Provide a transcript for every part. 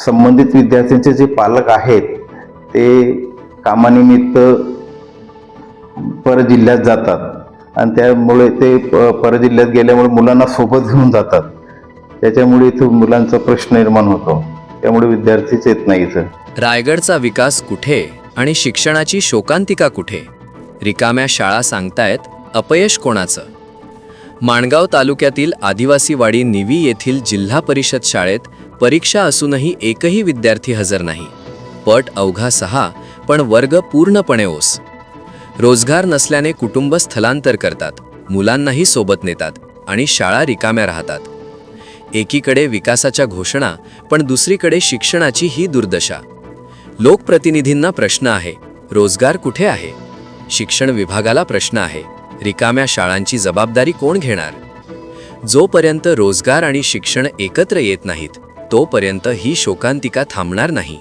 संबंधित विद्यार्थ्यांचे जे पालक आहेत ते कामानिमित्त परजिल्ह्यात जातात आणि त्यामुळे ते परजिल्ह्यात गेल्यामुळे मुलांना सोबत घेऊन जातात. त्याच्यामुळे इथं मुलांचा प्रश्न निर्माण होतो. त्यामुळे विद्यार्थीच येत नाही इथं. रायगडचा विकास कुठे आणि शिक्षणाची शोकांतिका कुठे? रिकाम्या शाळा सांगतायत, अपयश कोणाचं? माणगाव तालुक्यातील आदिवासीवाडी निवी येथील जिल्हा परिषद शाळेत परीक्षा असूनही एकही विद्यार्थी हजर नाही. पट अवघा 6, पण वर्ग पूर्णपणे ओस. रोजगार नसल्याने कुटुंब स्थलांतर करतात, मुलांनाही सोबत नेतात आणि शाळा रिकाम्या राहतात. एकीकडे विकासाच्या घोषणा, पण दुसरीकडे शिक्षणाची ही दुर्दशा. लोकप्रतिनिधींना प्रश्न आहे, रोजगार कुठे आहे? शिक्षण विभागाला प्रश्न आहे, रिकाम्या शाळांची जबाबदारी कोण घेणार? जोपर्यंत रोजगार आणि शिक्षण एकत्र येत नाहीत, तोपर्यंत ही शोकांतिका थांबणार नाही.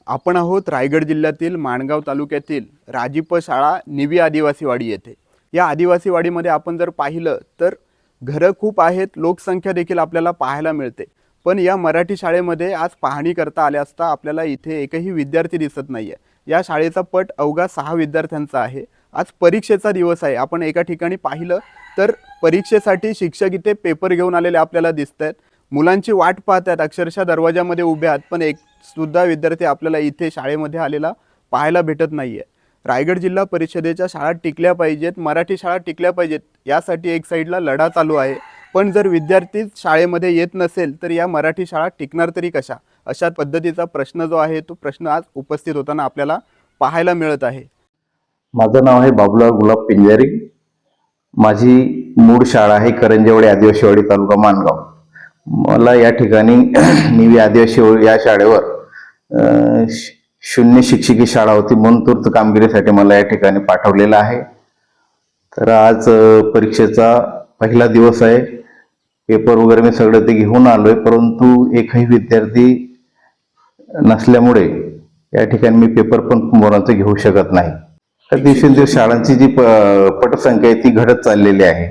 आपण आहोत रायगड जिल्ह्यातील माणगाव तालुक्यातील राजीप शाळा निवी आदिवासीवाडी येथे. या आदिवासीवाडीमध्ये आपण जर पाहिलं तर घरं खूप आहेत, लोकसंख्या देखील आपल्याला पाहायला मिळते. पण या मराठी शाळेमध्ये आज पाहणी करता आल्या असता आपल्याला इथे एकही विद्यार्थी दिसत नाही आहे. या शाळेचा पट अवघा 6 विद्यार्थ्यांचा आहे. आज परीक्षेचा दिवस आहे. आपण एका ठिकाणी पाहिलं तर परीक्षेसाठी शिक्षक इथे पेपर घेऊन आलेले आपल्याला दिसत आहेत. मुलांची वाट पाहत आहेत, अक्षरशः दरवाजामध्ये उभे आहेत, पण एक सुद्धा विद्यार्थी आपल्याला इथे शाळेमध्ये आलेला पाहायला भेटत नाही आहे. रायगड जिल्हा परिषदेच्या शाळा टिकल्या पाहिजेत, मराठी शाळा टिकल्या पाहिजेत, यासाठी एक साईडला लढा चालू आहे. पण जर विद्यार्थी शाळेमध्ये येत नसेल तर या मराठी शाळा टिकणार तरी कशा? अशा पद्धतीचा प्रश्न जो आहे तो प्रश्न आज उपस्थित होताना आपल्याला पाहायला मिळत आहे. माझं नाव आहे बाबूलाल गुलाब पिंजारी. माझी मूळ शाळा आहे करंजेवाडी आदिवासीवाडी तालुका माणगाव. मला या ठिकाणी निवी आदिवासी या शाळेवर शून्य शिक्षकी शाळा होती म्हणून तूर्त कामगिरीसाठी मला या ठिकाणी पाठवलेलं आहे. तर आज परीक्षेचा पहिला दिवस आहे. पेपर वगैरे मी सगळं ते घेऊन आलोय, परंतु एकही विद्यार्थी नसल्यामुळे या ठिकाणी मी पेपर पण मुलांचा घेऊ शकत नाही. तर दिवसेंदिवस शाळांची जी पटसंख्या आहे ती घडत चाललेली आहे,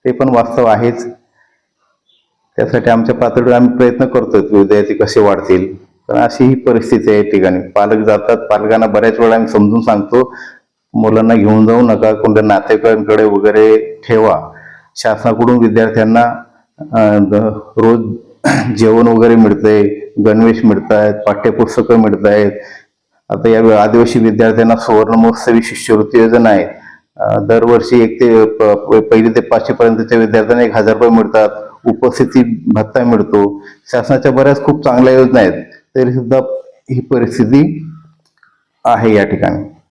ते पण वास्तव आहेच. त्यासाठी आमच्या पातळीवर आम्ही प्रयत्न करतोय विद्यार्थी कसे वाढतील. पण अशी ही परिस्थिती आहे. या ठिकाणी पालक जातात, पालकांना बऱ्याच वेळा आम्ही समजून सांगतो मुलांना घेऊन जाऊ नका, कोणत्या नातेवाईकांकडे वगैरे ठेवा. शासनाकडून विद्यार्थ्यांना रोज जेवण वगैरे मिळतंय, गणवेश मिळत आहेत, पाठ्यपुस्तकं मिळत आहेत. आता या आदिवासी विद्यार्थ्यांना सुवर्ण महोत्सवी शिष्यवृत्ती योजना आहे. दरवर्षी 1 ते 1 ते 5वी पर्यंतच्या विद्यार्थ्यांना 1000 रुपये मिळतात. उपस्थिती भत्ता मिळतो. शासनाच्या बऱ्याच खूप चांगल्या योजना आहेत, तरी सुद्धा ही परिस्थिती आहे या ठिकाणी.